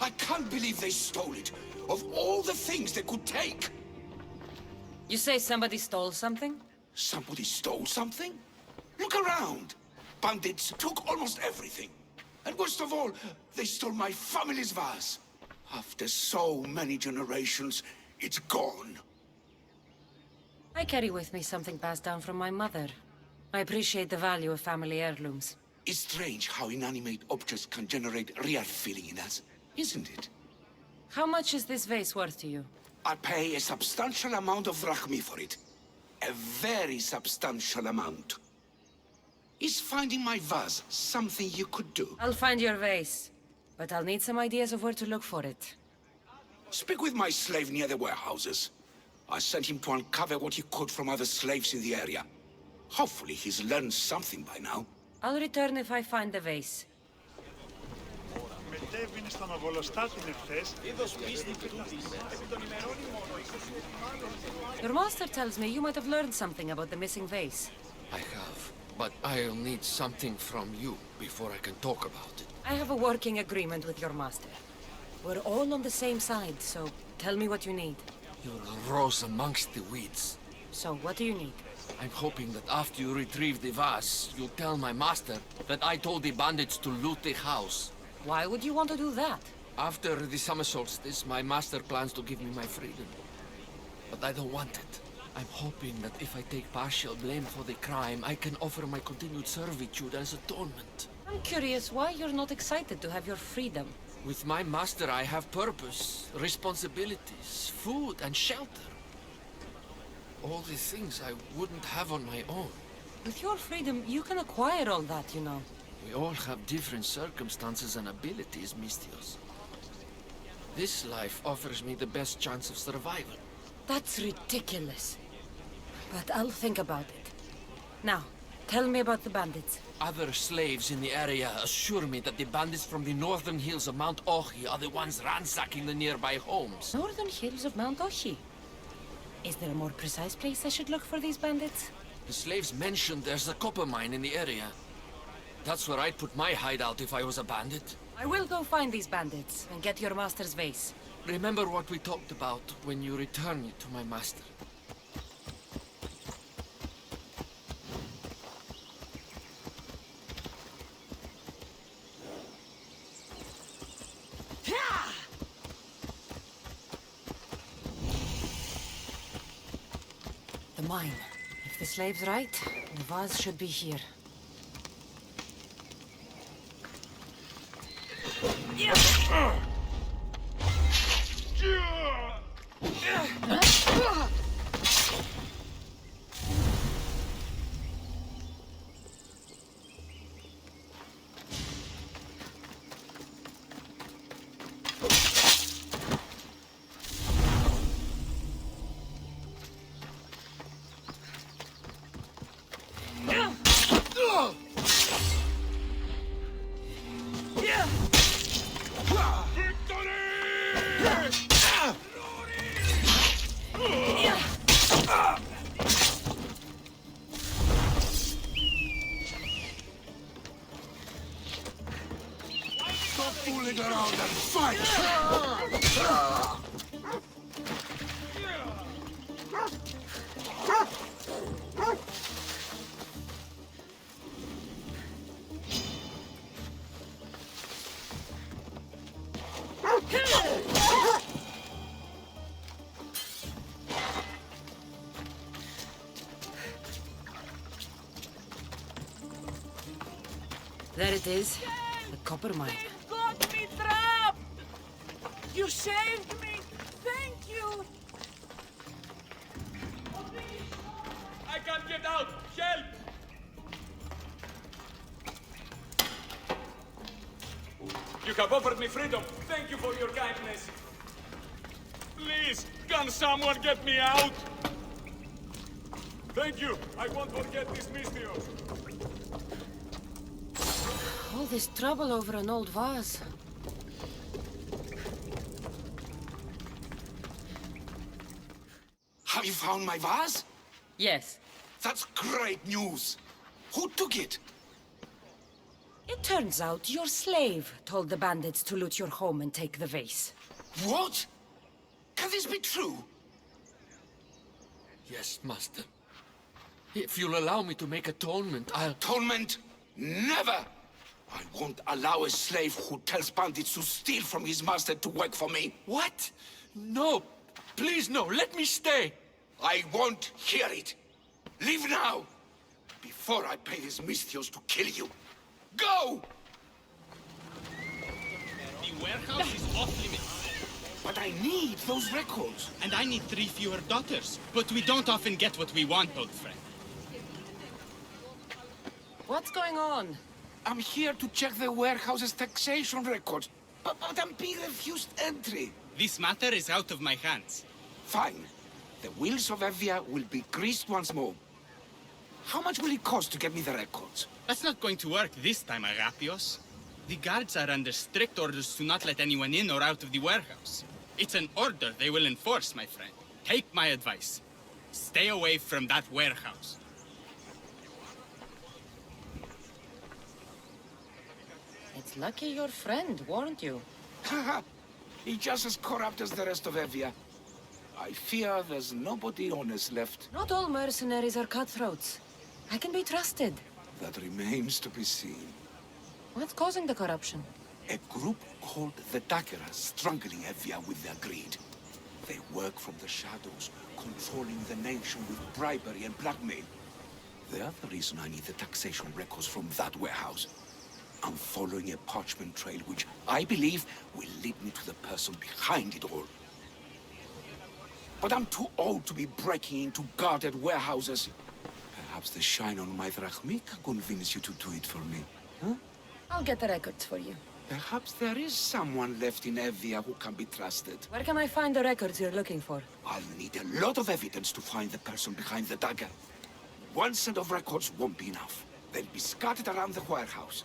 I can't believe they stole it. Of all the things they could take. You say somebody stole something? Somebody stole something? Look around. Bandits took almost everything. And worst of all, they stole my family's vase. After so many generations, it's gone. I carry with me something passed down from my mother. I appreciate the value of family heirlooms. It's strange how inanimate objects can generate real feeling in us, isn't it? How much is this vase worth to you? I pay a substantial amount of drachmi for it. A very substantial amount. Is finding my vase something you could do? I'll find your vase, but I'll need some ideas of where to look for it. Speak with my slave near the warehouses. I sent him to uncover what he could from other slaves in the area. Hopefully he's learned something by now. I'll return if I find the vase. Your master tells me you might have learned something about the missing vase. I have, but I'll need something from you before I can talk about it. I have a working agreement with your master. We're all on the same side, so tell me what you need. You're a rose amongst the weeds. So, what do you need? I'm hoping that after you retrieve the vase, you'll tell my master that I told the bandits to loot the house. Why would you want to do that? After the summer solstice, my master plans to give me my freedom. But I don't want it. I'm hoping that if I take partial blame for the crime, I can offer my continued servitude as atonement. I'm curious why you're not excited to have your freedom. With my master, I have purpose, responsibilities, food, and shelter. All the things I wouldn't have on my own. With your freedom, you can acquire all that, you know. We all have different circumstances and abilities, Mistios. This life offers me the best chance of survival. That's ridiculous. But I'll think about it. Now, tell me about the bandits. Other slaves in the area assure me that the bandits from the northern hills of Mount Ohi are the ones ransacking the nearby homes. Northern hills of Mount Ohi. Is there a more precise place I should look for these bandits? The slaves mentioned there's a copper mine in the area. That's where I'd put my hideout if I was a bandit. I will go find these bandits and get your master's vase. Remember what we talked about when you return it to my master. The mine. If the slave's right, the vase should be here. Stop fooling around and fight! There it is. The copper mine. Got me trapped! You saved me! Thank you! I can't get out! Help! You have offered me freedom. Thank you for your kindness. Please, can someone get me out? Thank you. I won't forget this Mystios. All this trouble over an old vase. Have you found my vase? Yes. That's great news. Who took it? It turns out your slave told the bandits to loot your home and take the vase. What? Can this be true? Yes, Master. If you'll allow me to make atonement, I'll... Atonement? Never! I won't allow a slave who tells bandits to steal from his master to work for me. What? No! Please, no! Let me stay! I won't hear it. Leave now! Before I pay these Mystios to kill you. Go! The warehouse is off limits. But I need those records. And I need 3 fewer daughters. But we don't often get what we want, old friend. What's going on? I'm here to check the warehouse's taxation records. But I'm being refused entry. This matter is out of my hands. Fine. The wheels of Evia will be greased once more. How much will it cost to get me the records? That's not going to work this time, Agapios. The guards are under strict orders to not let anyone in or out of the warehouse. It's an order they will enforce, my friend. Take my advice. Stay away from that warehouse. It's lucky your friend warned you. Haha. He's just as corrupt as the rest of Evia. I fear there's nobody honest left. Not all mercenaries are cutthroats. I can be trusted. That remains to be seen. What's causing the corruption? A group called the Daggers strangling Evia with their greed. They work from the shadows, controlling the nation with bribery and blackmail. The other reason I need the taxation records from that warehouse. I'm following a parchment trail which I believe will lead me to the person behind it all. But I'm too old to be breaking into guarded warehouses. Perhaps the shine on my drachmi can convince you to do it for me, huh? I'll get the records for you. Perhaps there is someone left in Evia who can be trusted. Where can I find the records you're looking for? I'll need a lot of evidence to find the person behind the dagger. One set of records won't be enough. They'll be scattered around the warehouse.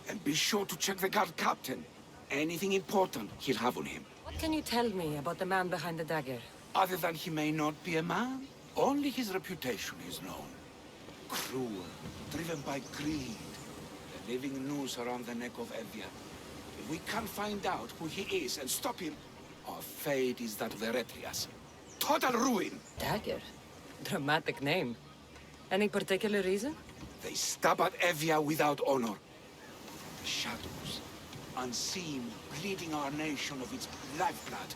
And be sure to check the guard captain. Anything important he'll have on him. What can you tell me about the man behind the dagger? Other than he may not be a man, only his reputation is known. Cruel, driven by greed, a living noose around the neck of Evia. If we can't find out who he is and stop him, our fate is that of the Eretrias. Total ruin! Dagger? Dramatic name. Any particular reason? They stab at Evia without honor. The shadows, unseen, bleeding our nation of its lifeblood.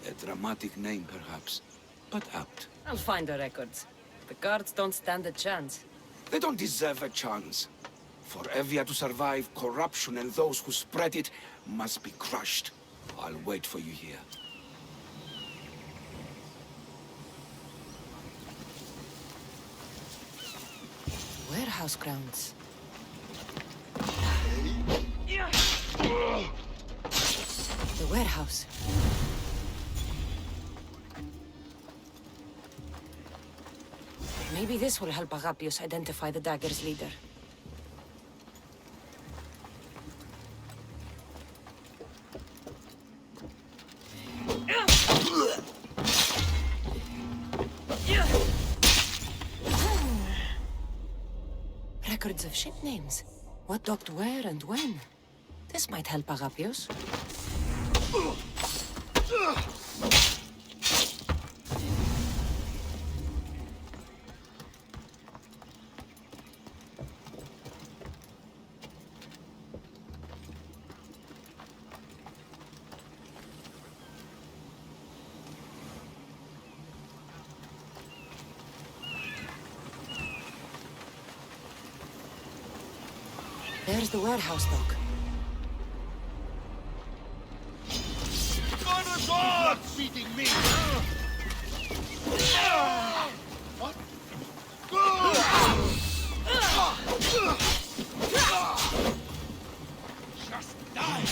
A dramatic name, perhaps, but apt. I'll find the records. The guards don't stand a chance. They don't deserve a chance. For Evia to survive, corruption and those who spread it must be crushed. I'll wait for you here. Warehouse grounds. The warehouse. Maybe this will help Agapios identify the dagger's leader. Records of ship names. What docked where and when. This might help Agapios. There's the warehouse dock. Stop feeding me! What? Just die!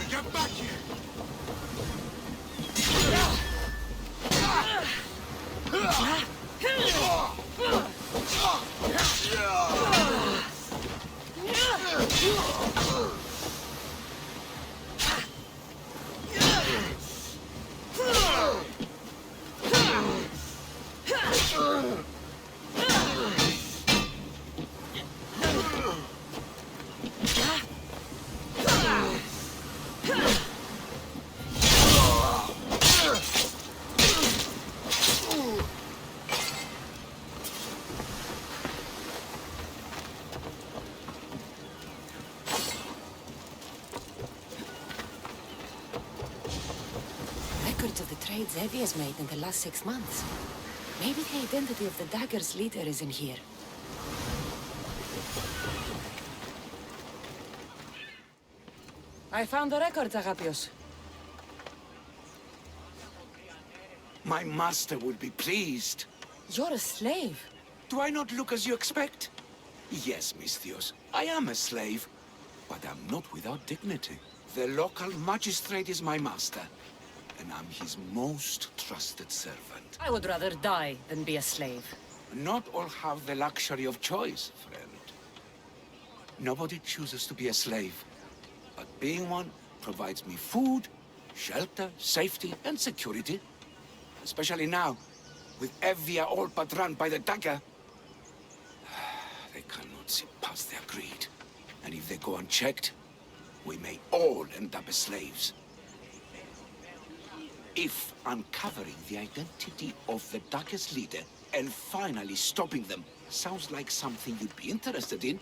Get back here! Records of the trade Zevi has made in the last 6 months. Maybe the identity of the dagger's leader is in here. I found the records, Agapios. My master will be pleased. You're a slave. Do I not look as you expect? Yes, Misthios, I am a slave, but I'm not without dignity. The local magistrate is my master, and I'm his most trusted servant. I would rather die than be a slave. Not all have the luxury of choice, friend. Nobody chooses to be a slave, but being one provides me food, shelter, safety, and security. Especially now, with Evia all but run by the dagger. They cannot see past their greed. And if they go unchecked, we may all end up as slaves. If uncovering the identity of the dagger's leader and finally stopping them sounds like something you'd be interested in,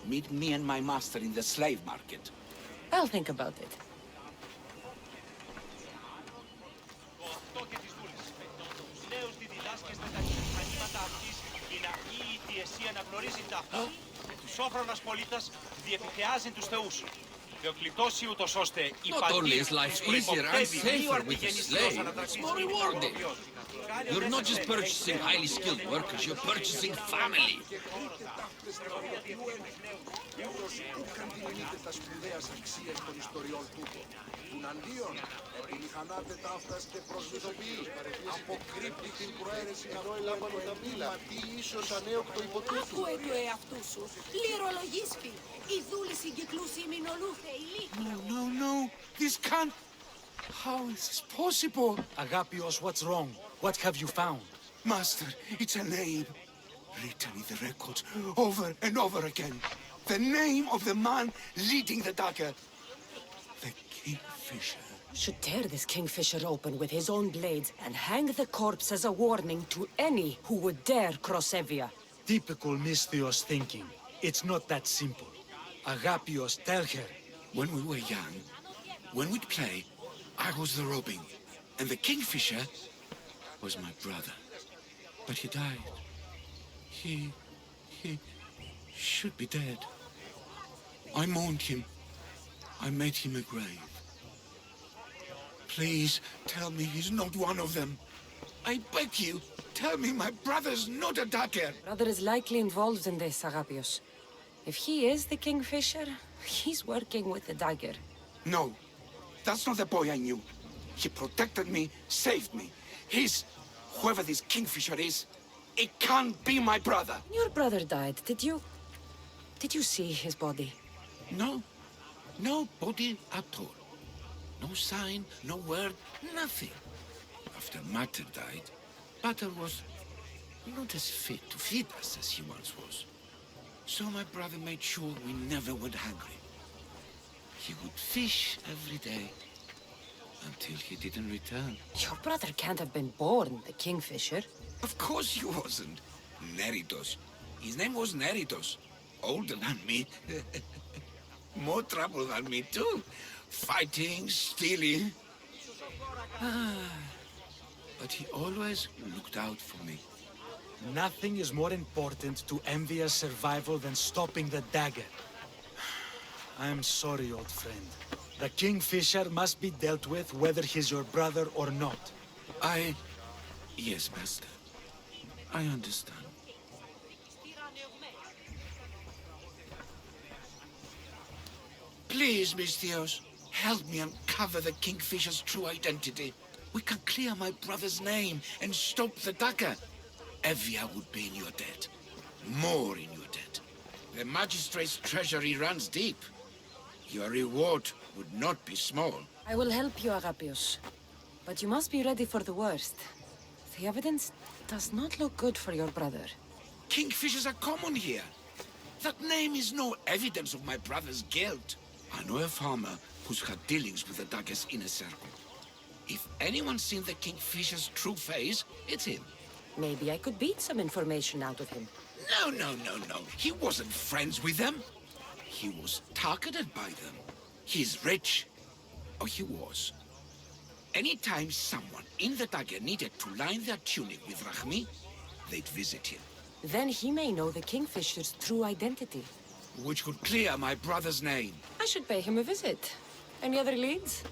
meet me and my master in the slave market. I'll think about it. Not only is life easier and safer with a slave, it's more rewarding. You're not just purchasing highly skilled workers, you're purchasing family. Άκουε του εαυτού σου. Λυρολογίσπη. Η δούλη συγκυκλούσε ημινολού θεηλή. No, this can't... How is this possible? Agapios, what's wrong? What have you found? Master, it's a name. Written in the records over and over again. The name of the man leading the dagger. The Kingfisher. Should tear this kingfisher open with his own blades and hang the corpse as a warning to any who would dare cross Evia. Typical Misthios thinking. It's not that simple. Agapios, tell her. When we were young, when we'd play, I was the robin. And the Kingfisher was my brother. But he died. He should be dead. I mourned him. I made him a grave. Please, tell me he's not one of them. I beg you, tell me my brother's not a dagger. Brother is likely involved in this, Agapios. If he is the kingfisher, he's working with the dagger. No, that's not the boy I knew. He protected me, saved me. Whoever this Kingfisher is, it can't be my brother. Your brother died, did you see his body? No body at all. No sign, no word, nothing. After Mater died, Pater was not as fit to feed us as he once was. So my brother made sure we never went hungry. He would fish every day, Until he didn't return. Your brother can't have been born the Kingfisher. Of course he wasn't. Neritos. His name was Neritos. Older than me. More trouble than me, too. Fighting, stealing. But he always looked out for me. Nothing is more important to Envia's survival than stopping the dagger. I'm sorry, old friend. The Kingfisher must be dealt with whether he's your brother or not. Yes, Master. I understand. Please, Misthios, help me uncover the Kingfisher's true identity. We can clear my brother's name and stop the dagger. Evia would be in your debt. More in your debt. The Magistrate's treasury runs deep. Your reward would not be small. I will help you, Agapios. But you must be ready for the worst. The evidence does not look good for your brother. Kingfishers are common here. That name is no evidence of my brother's guilt. I know a farmer who's had dealings with the dagger's inner circle. If anyone's seen the Kingfisher's true face, it's him. Maybe I could beat some information out of him. No. He wasn't friends with them. He was targeted by them. He's rich. Or he was. Anytime someone in the dagger needed to line their tunic with Rahmi, they'd visit him. Then he may know the Kingfisher's true identity. Which could clear my brother's name. I should pay him a visit. Any other leads?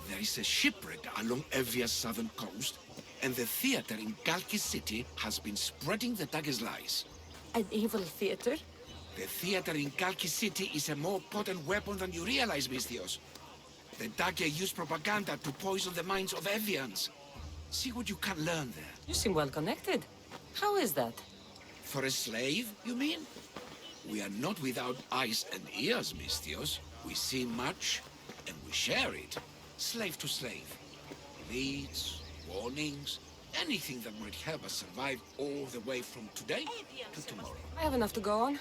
There is a shipwreck along Evia's southern coast, and the theater in Galki City has been spreading the dagger's lies. An evil theater? The theater in Galki City is a more potent weapon than you realize, Misthios. The dagger used propaganda to poison the minds of Evians. See what you can learn there. You seem well connected. How is that? For a slave, you mean? We are not without eyes and ears, Misthios. We see much, and we share it. Slave to slave. Leads, warnings, anything that might help us survive all the way from today to tomorrow. I have enough to go on.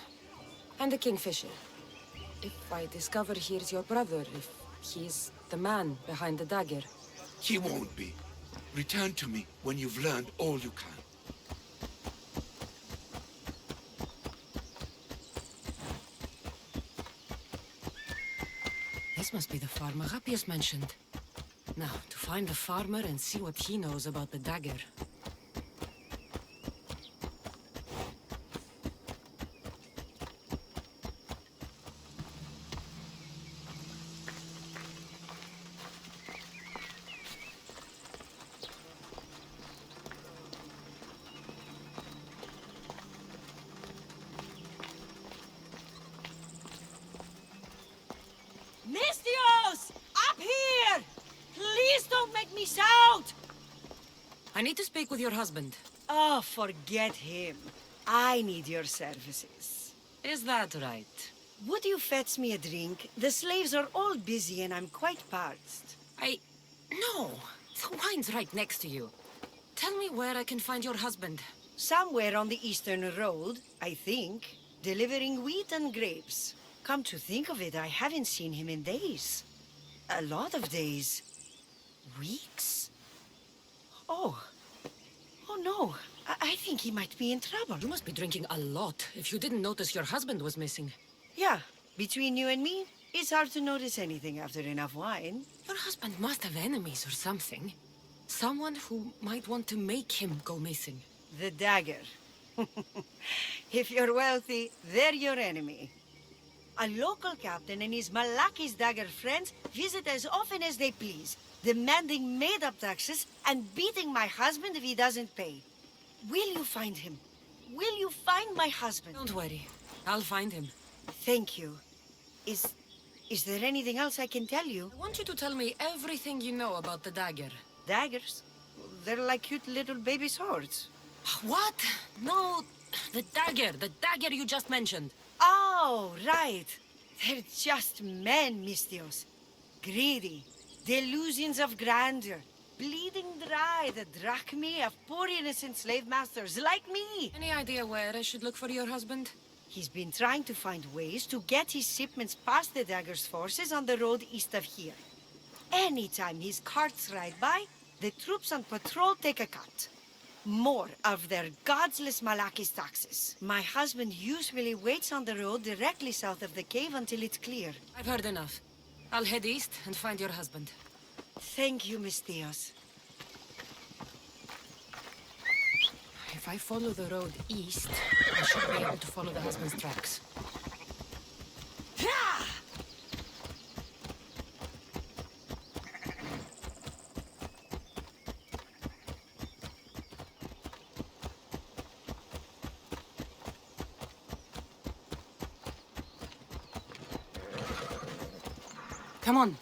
And the Kingfisher. If I discover he's your brother, if he's the man behind the dagger. He won't be. Return to me when you've learned all you can. This must be the farm Agapios mentioned. Now, to find the farmer and see what he knows about the dagger. Misthios! Up here! Please don't make me shout! I need to speak with your husband. Oh, forget him. I need your services. Is that right? Would you fetch me a drink? The slaves are all busy and I'm quite parched. No. The wine's right next to you. Tell me where I can find your husband. Somewhere on the Eastern Road, I think, delivering wheat and grapes. Come to think of it, I haven't seen him in days. A lot of days. Weeks? Oh no. I think he might be in trouble. You must be drinking a lot if you didn't notice your husband was missing. Yeah, between you and me, it's hard to notice anything after enough wine. Your husband must have enemies or something. Someone who might want to make him go missing. The dagger. If you're wealthy, they're your enemy. A local captain and his Malaki's dagger friends visit as often as they please, demanding made-up taxes and beating my husband if he doesn't pay. Will you find him? Will you find my husband? Don't worry. I'll find him. Thank you. Is there anything else I can tell you? I want you to tell me everything you know about the dagger. Daggers? They're like cute little baby swords. What? No, the dagger you just mentioned. Oh, right. They're just men, Misthios. Greedy. Delusions of grandeur. Bleeding dry the drachmae of poor innocent slave masters like me. Any idea where I should look for your husband? He's been trying to find ways to get his shipments past the dagger's forces on the road east of here. Anytime his carts ride by, the troops on patrol take a cut. More of their godless Malakis taxes. My husband usually waits on the road directly south of the cave until it's clear. I've heard enough. I'll head east and find your husband. Thank you, Miss Theos. If I follow the road east, I should be able to follow the husband's tracks. Come on.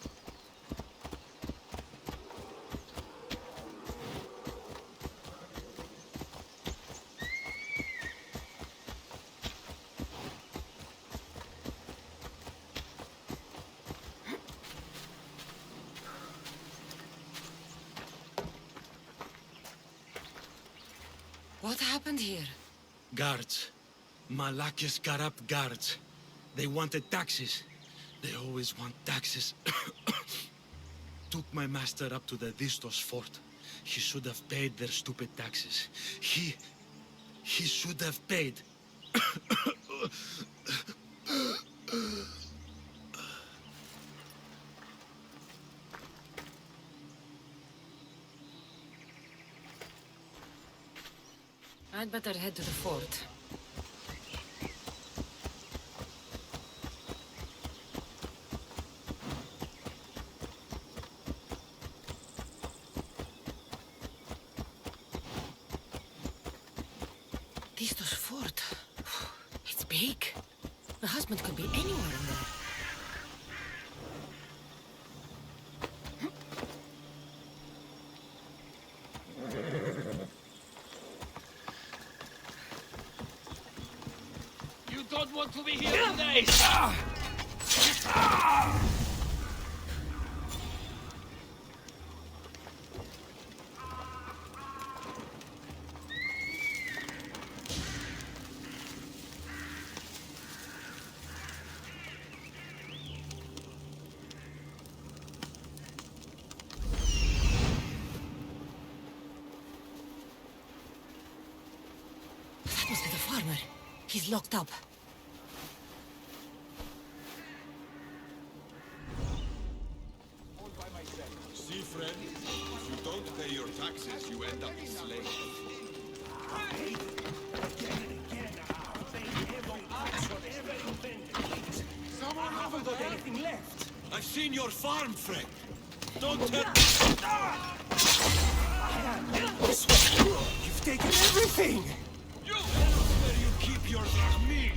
What happened here? Guards. Malakis got up guards. They wanted taxes. They always want taxes. Took my master up to the Distos fort. He should have paid their stupid taxes. He should have paid. I'd better head to the fort. Distos fort. It's big. The husband could be anywhere in there. You don't want to be here today! That must be the farmer. He's locked up. See, friend, if you don't pay your taxes, you end up a slave. Someone haven't got anything left. I've seen your farm, friend. Don't tell This way. You've taken everything. you! Where you keep your drachmi?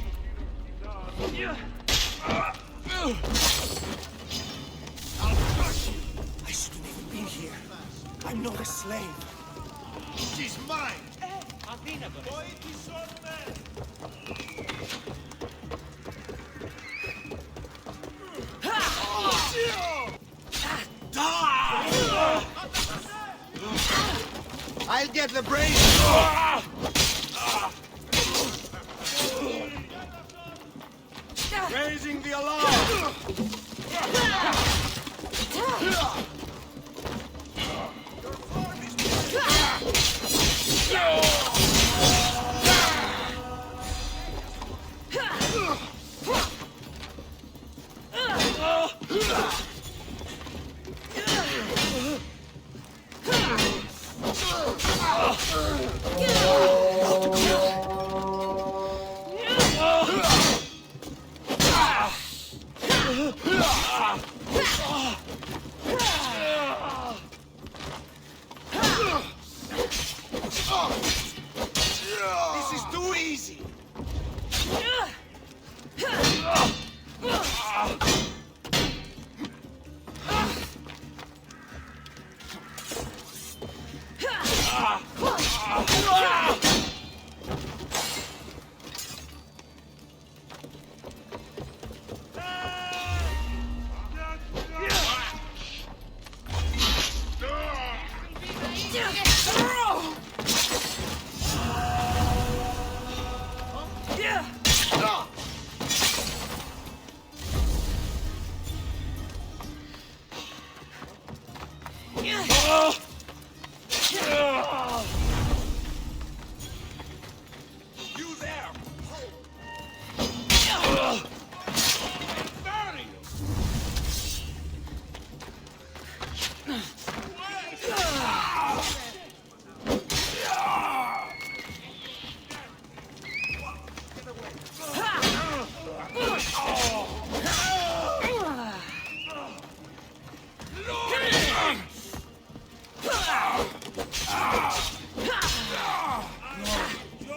I'll crush you. I shouldn't even be here. I'm not a slave. She's mine! I'll get the brains. Raising the alarm. This is too easy. You there! Bury you!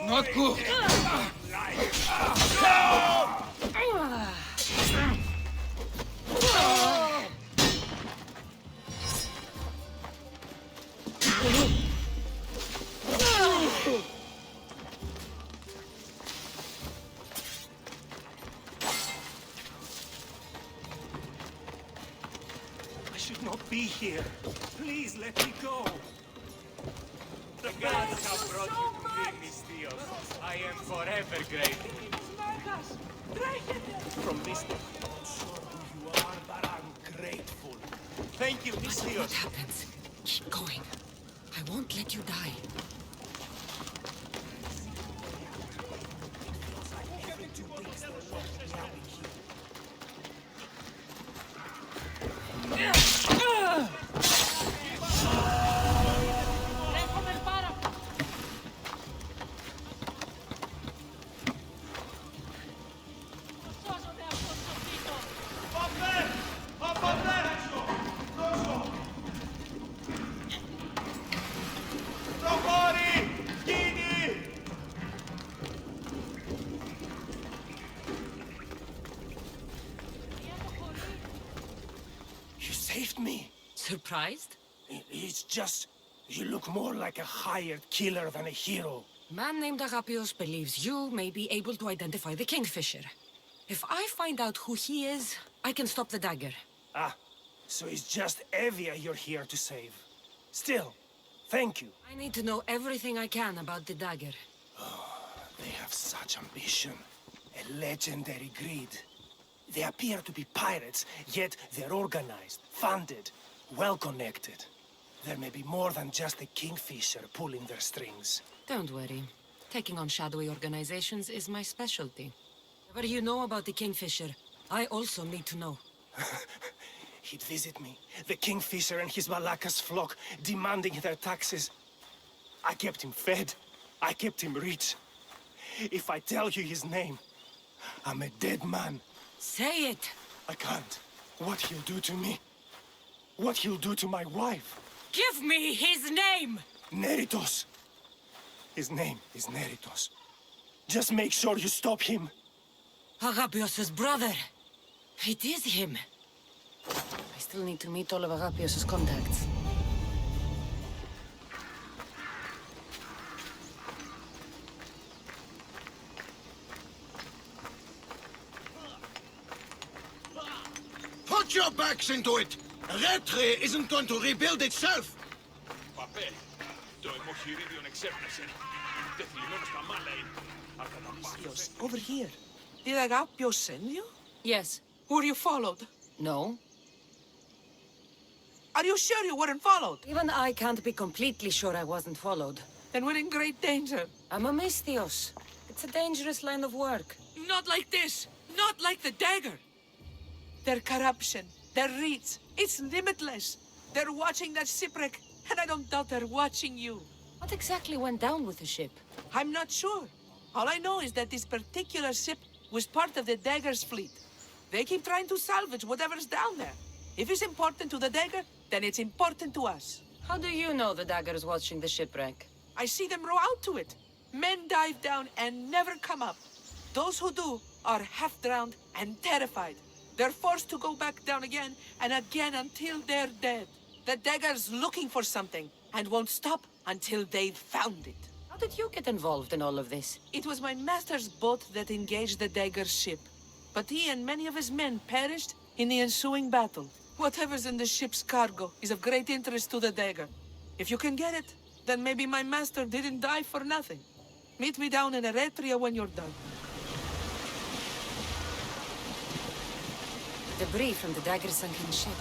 Not good. I should not be here. Please let me go. The gods have brought you to me, Miss Theos. I am forever grateful. From this day, I'm not sure who you are, but I'm grateful. Thank you, Miss What Theos. happens? Keep going. I won't let you die. You saved me. Surprised? It's just, you look more like a hired killer than a hero. Man named Agapios believes you may be able to identify the Kingfisher. If I find out who he is, I can stop the dagger. Ah, so it's just Evia you're here to save. Still, thank you. I need to know everything I can about the dagger. They have such ambition, a legendary greed. They appear to be pirates, yet they're organized, funded, well-connected. There may be more than just the Kingfisher pulling their strings. Don't worry. Taking on shadowy organizations is my specialty. Whatever you know about the Kingfisher, I also need to know. He'd visit me, the Kingfisher and his Malacca's flock, demanding their taxes. I kept him fed. I kept him rich. If I tell you his name, I'm a dead man. Say it! I can't. What he'll do to me. What he'll do to my wife. Give me his name! Neritos. His name is Neritos. Just make sure you stop him. Agapios' brother. It is him. I still need to meet all of Agapios' contacts. Put your backs into it! Retre isn't going to rebuild itself! Παπέ, το αιμοχειρίδιον εξέπνεσε. Τεθλιμμένο στα μάλα είναι. Αν καταπάθωσε... Over here. Did Agapios send you? Yes. Were you followed? No. Are you sure you weren't followed? Even I can't be completely sure I wasn't followed. Then we're in great danger. I'm a Mystios. It's a dangerous line of work. Not like this. Not like the dagger. Their corruption, their reach, it's limitless. They're watching that shipwreck, and I don't doubt they're watching you. What exactly went down with the ship? I'm not sure. All I know is that this particular ship was part of the dagger's fleet. They keep trying to salvage whatever's down there. If it's important to the dagger, then it's important to us. How do you know the dagger's watching the shipwreck? I see them row out to it. Men dive down and never come up. Those who do are half-drowned and terrified. They're forced to go back down again and again until they're dead. The dagger's looking for something and won't stop until they've found it. How did you get involved in all of this? It was my master's boat that engaged the dagger's ship. But he and many of his men perished in the ensuing battle. Whatever's in the ship's cargo is of great interest to the dagger. If you can get it, then maybe my master didn't die for nothing. Meet me down in Eretria when you're done. Debris from the dagger's sunken ship.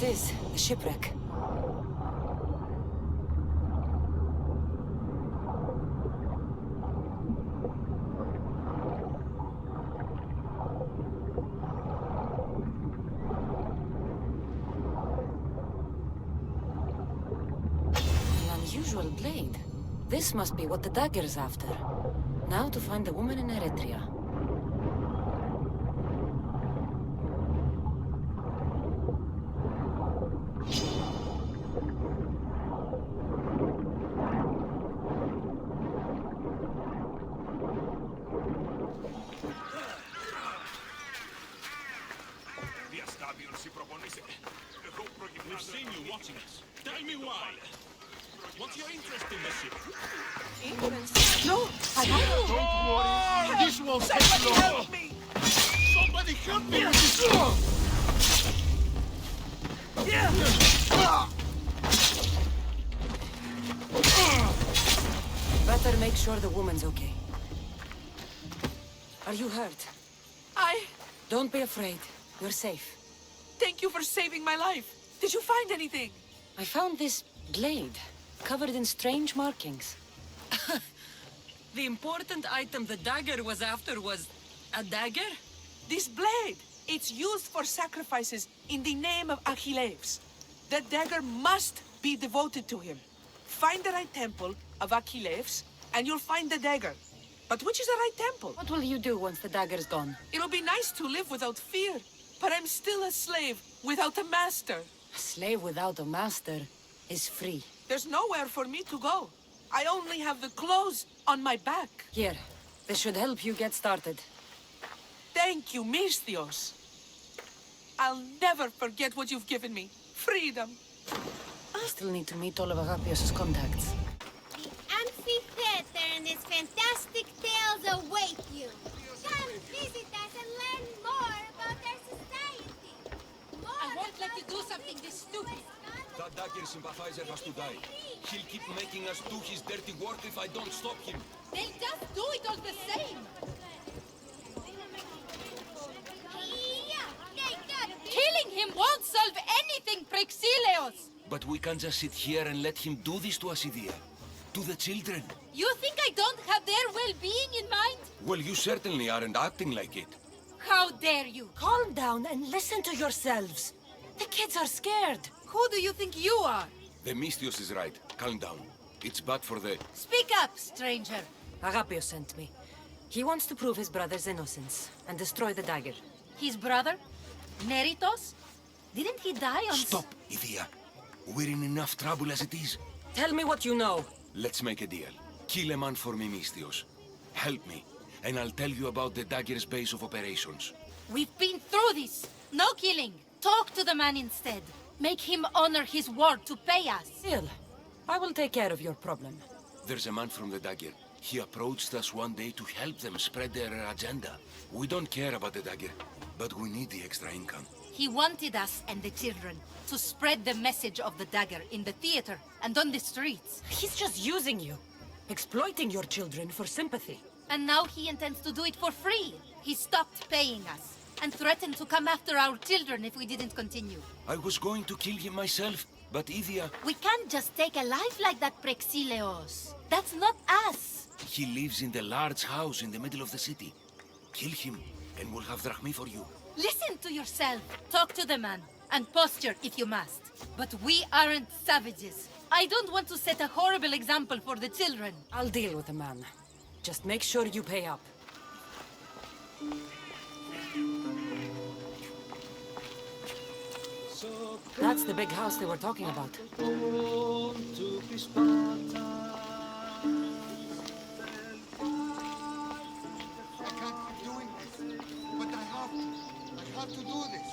it is, the shipwreck. An unusual blade. This must be what the dagger's after. Now to find the woman in Eritrea. We've seen you watching us. Tell me why. What's your interest in the ship? Interest? No, I don't. Don't worry. This won't take long. Help me! Somebody help me with this. Better make sure the woman's okay. Are you hurt? Don't be afraid. You're safe. Thank you for saving my life. Did you find anything? I found this blade, covered in strange markings. The important item the dagger was after was a dagger? This blade. It's used for sacrifices in the name of Achilles. The dagger must be devoted to him. Find the right temple of Achilles, and you'll find the dagger. But which is the right temple? What will you do once the dagger's gone? It'll be nice to live without fear, but I'm still a slave without a master. A slave without a master is free. There's nowhere for me to go. I only have the clothes on my back. Here, this should help you get started. Thank you, Misthios. I'll never forget what you've given me. Freedom. I still need to meet all of Agapios' contacts. The amphitheater and its fantastic tales await you. Come visit us and learn more about our society. I won't let you do something this stupid. That dagger sympathizer has to die. He'll keep making us do his dirty work if I don't stop him. They'll just do it all the same. Killing him won't solve anything, Praxileos! But we can't just sit here and let him do this to us, Idia. To the children. You think I don't have their well-being in mind? Well, you certainly aren't acting like it. How dare you? Calm down and listen to yourselves. The kids are scared. Who do you think you are? The Misthios is right. Calm down. It's bad for the... Speak up, stranger. Agapios sent me. He wants to prove his brother's innocence and destroy the dagger. His brother? Neritos? Didn't he die on... Stop, Idia. We're in enough trouble as it is. Tell me what you know. Let's make a deal. Kill a man for me, Misthios. Help me, and I'll tell you about the dagger's base of operations. We've been through this. No killing. Talk to the man instead. Make him honor his word to pay us. Still, I will take care of your problem. There's a man from the dagger. He approached us one day to help them spread their agenda. We don't care about the dagger, but we need the extra income. He wanted us and the children to spread the message of the dagger in the theater and on the streets. He's just using you, exploiting your children for sympathy. And now he intends to do it for free. He stopped paying us and threatened to come after our children if we didn't continue. I was going to kill him myself, but Idia... We can't just take a life like that, Praxileos. That's not us. He lives in the large house in the middle of the city. Kill him, and we'll have drachmi for you. Listen to yourself. Talk to the man, and posture if you must. But we aren't savages. I don't want to set a horrible example for the children. I'll deal with the man. Just make sure you pay up. That's the big house they were talking about. I have to do this.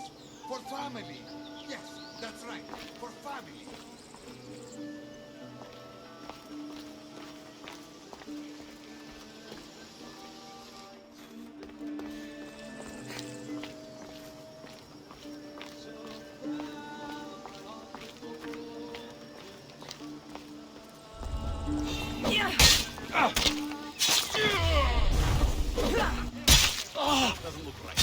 For family. Yes, that's right. For family. Doesn't look right.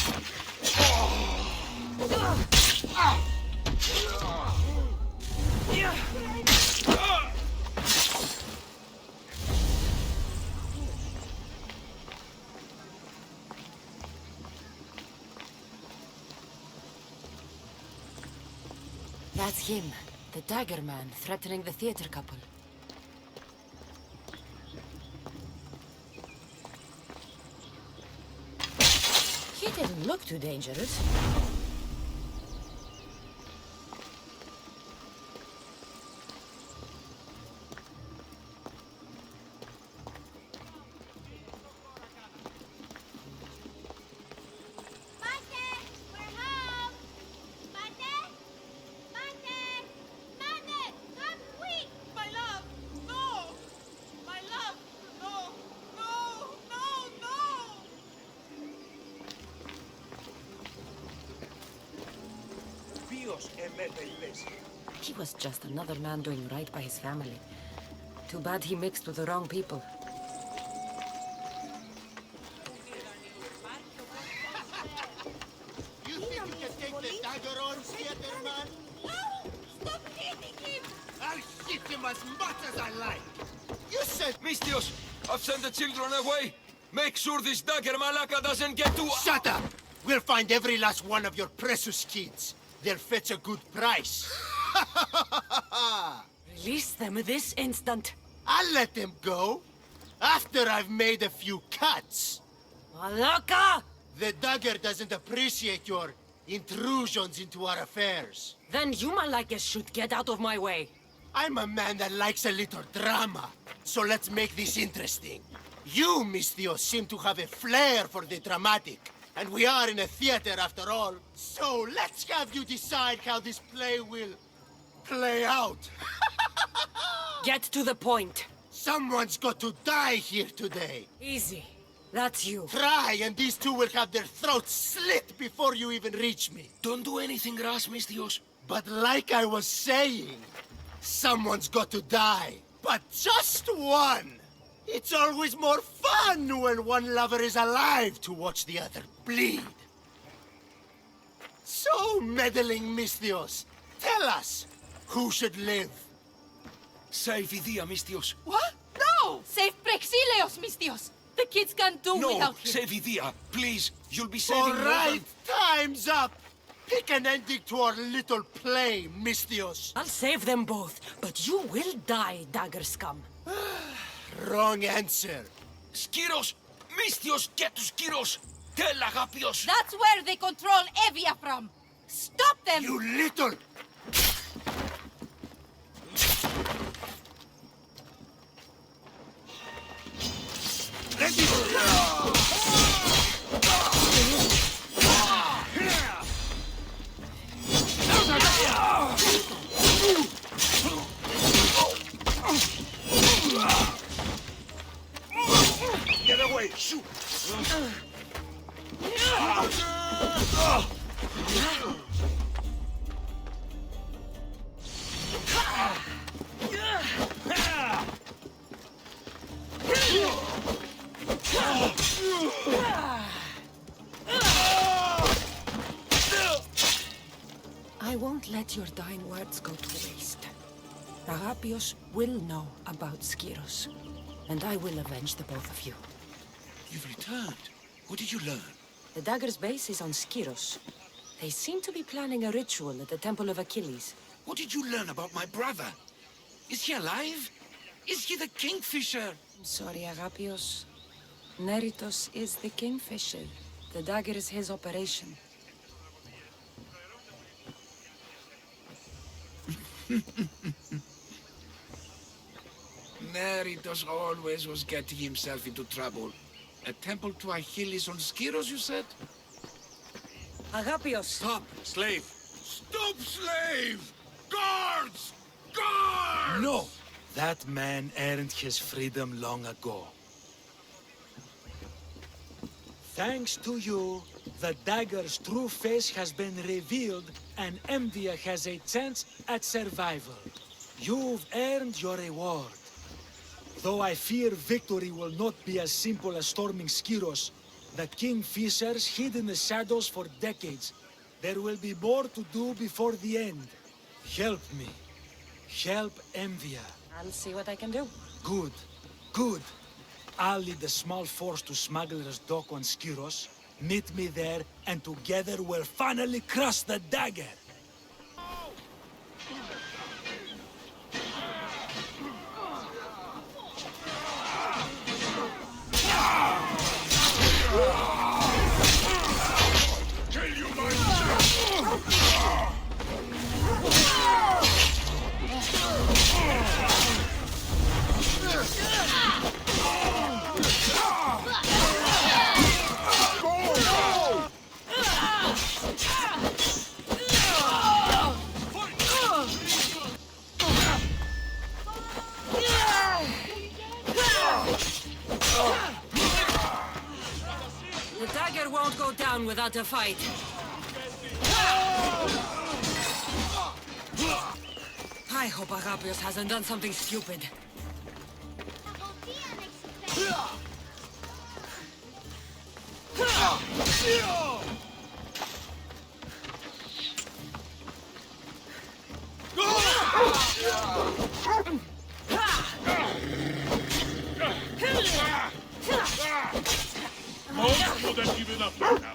That's him, the dagger man threatening the theater couple. He didn't look too dangerous. He was just another man doing right by his family. Too bad he mixed with the wrong people. You think you can take the dagger on, theater man? No! Stop hitting him! I'll hit him as much as I like! You said... Mistios, I've sent the children away. Make sure this dagger malaka doesn't get to... Shut up! We'll find every last one of your precious kids. They'll fetch a good price. Release them this instant. I'll let them go. After I've made a few cuts. Malaka! The dagger doesn't appreciate your intrusions into our affairs. Then you Malakas should get out of my way. I'm a man that likes a little drama. So let's make this interesting. You, Mistios, seem to have a flair for the dramatic. And we are in a theater after all. So let's have you decide how this play will play out. Get to the point. Someone's got to die here today. Easy. That's you. Try, and these two will have their throats slit before you even reach me. Don't do anything rash, Mistios. But like I was saying, someone's got to die. But just one. It's always more fun when one lover is alive to watch the other bleed. So, meddling Mistios, tell us, who should live? Save Idia, Mistios. What? No! Save Praxilios, Mistios! The kids can't do No, without him. save Idia, please. You'll be saving All more right, than... time's up. Pick an ending to our little play, Mistios. I'll save them both, but you will die, dagger scum. Wrong answer. Skiros! Mistios, get to Skiros! Tell Agapios! That's where they control Evia from. Stop them! You little... Let me... Get away! Shoot! I won't let your dying words go to waste. Agapios will know about Skiros, and I will avenge the both of you. You've returned. What did you learn? The dagger's base is on Skiros. They seem to be planning a ritual at the Temple of Achilles. What did you learn about my brother? Is he alive? Is he the Kingfisher? I'm sorry, Agapios. Neritos is the Kingfisher. The dagger is his operation. Neritos always was getting himself into trouble. A temple to Achilles on Skiros, you said? Agapios! Stop, slave! Stop, slave! Guards! Guards! No! That man earned his freedom long ago. Thanks to you, the dagger's true face has been revealed and Emvia has a chance at survival. You've earned your reward. Though I fear victory will not be as simple as storming Skiros, the Kingfishers hid in the shadows for decades. There will be more to do before the end. Help me. Help Envia. I'll see what I can do. Good. Good. I'll lead a small force to Smuggler's Dock on Skiros. Meet me there, and together we'll finally crush the dagger! The dagger won't go down without a fight. I hope Agapios hasn't done something stupid. Most would have given up by now.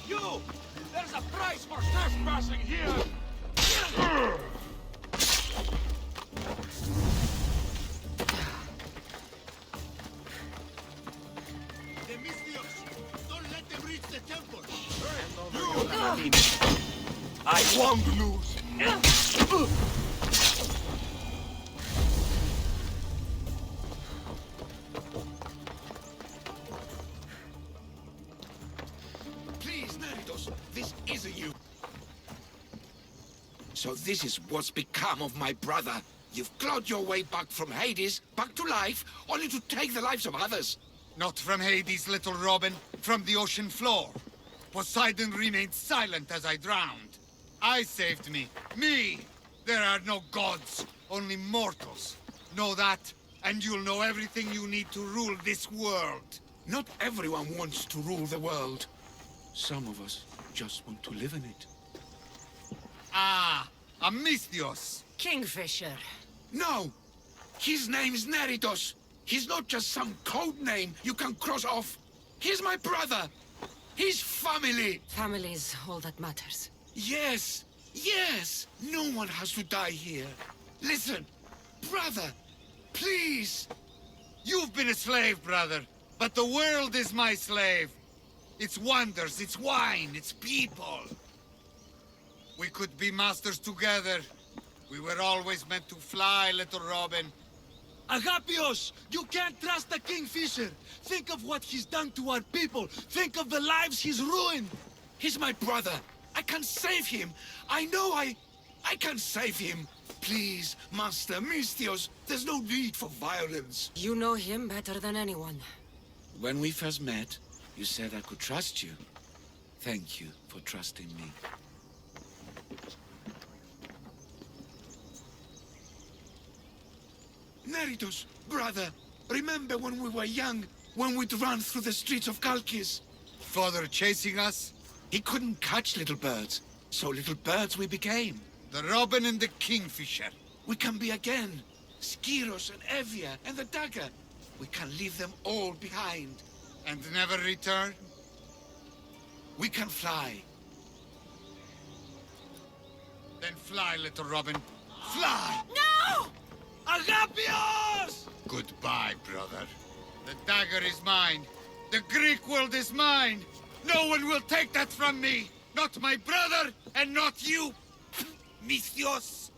You! There's a price for trespassing here! Don't let them reach the temple! I won't lose! Please, Neritos, this isn't you. So this is what's become of my brother. You've clawed your way back from Hades, back to life, only to take the lives of others. Not from Hades, little Robin. From the ocean floor. Poseidon remained silent as I drowned. I saved me. Me! There are no gods, only mortals. Know that, and you'll know everything you need to rule this world. Not everyone wants to rule the world. Some of us just want to live in it. Ah, Amisthios. Kingfisher. No! His name's Neritos. He's not just some code name you can cross off. He's my brother. He's family. Family's all that matters. Yes, yes. No one has to die here. Listen, brother, please. You've been a slave, brother, but the world is my slave. Its wonders, its wine, its people. We could be masters together. We were always meant to fly, little Robin. Agapios! You can't trust the Kingfisher! Think of what he's done to our people! Think of the lives he's ruined! He's my brother. I can save him. I know I can save him. Please, Master Misthios, there's no need for violence. You know him better than anyone. When we first met, you said I could trust you. Thank you for trusting me. Neritos, brother, remember when we were young, when we'd run through the streets of Kalkis? Father chasing us? He couldn't catch little birds, so little birds we became. The Robin and the Kingfisher. We can be again. Skiros and Evia and the dagger. We can leave them all behind. And never return? We can fly. Then fly, little Robin. Fly! No! Agapios! Goodbye, brother. The dagger is mine. The Greek world is mine. No one will take that from me. Not my brother, and not you. Misthios.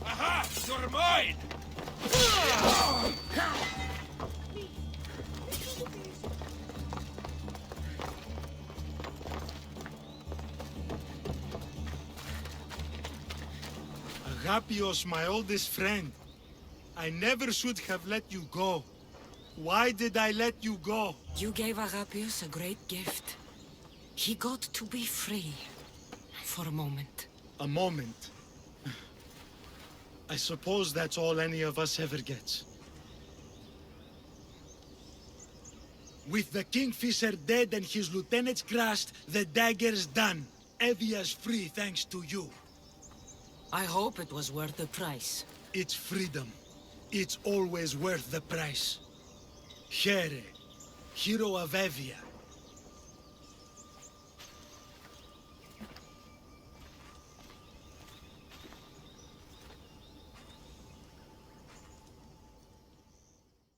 Aha! You're mine! Agapios, my oldest friend. I never should have let you go. Why did I let you go? You gave Agapios a great gift. He got to be free. For a moment. A moment. I suppose that's all any of us ever gets. With the Kingfisher dead and his lieutenants crushed, the dagger's done. Evia's free thanks to you. I hope it was worth the price. It's freedom. It's always worth the price. Here, hero of Evia,